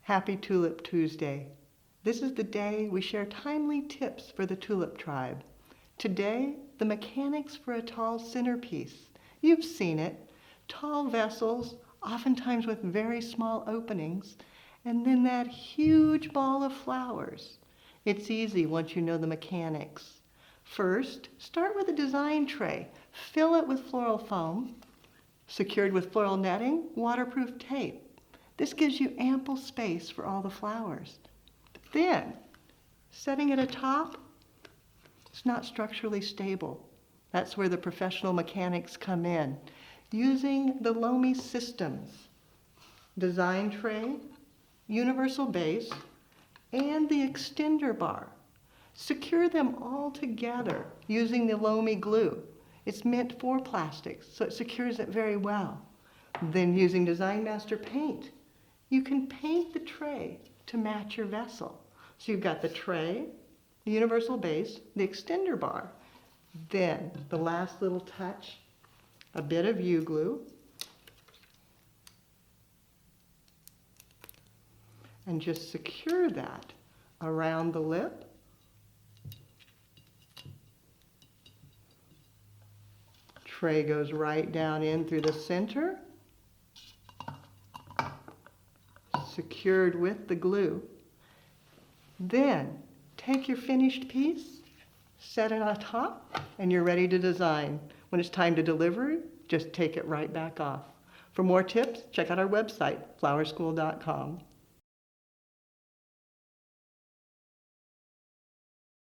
Happy Tulip Tuesday. This is the day we share timely tips for the tulip tribe. Today, the mechanics for a tall centerpiece. You've seen it. Tall vessels, oftentimes with very small openings, and then that huge ball of flowers. It's easy once you know the mechanics. First, start with a design tray. Fill it with floral foam, secured with floral netting, waterproof tape. This gives you ample space for all the flowers. Then, setting it atop, it's not structurally stable. That's where the professional mechanics come in. Using the Lomi systems, design tray, universal base, and the extender bar. Secure them all together using the Lomi glue. It's meant for plastics, so it secures it very well. Then using Design Master paint, you can paint the tray to match your vessel. So you've got the tray, the universal base, the extender bar. Then the last little touch, a bit of U-glue. And just secure that around the lip. Tray goes right down in through the center, secured with the glue. Then take your finished piece, set it on top, and you're ready to design. When it's time to deliver, just take it right back off. For more tips, check out our website, flowerschool.com.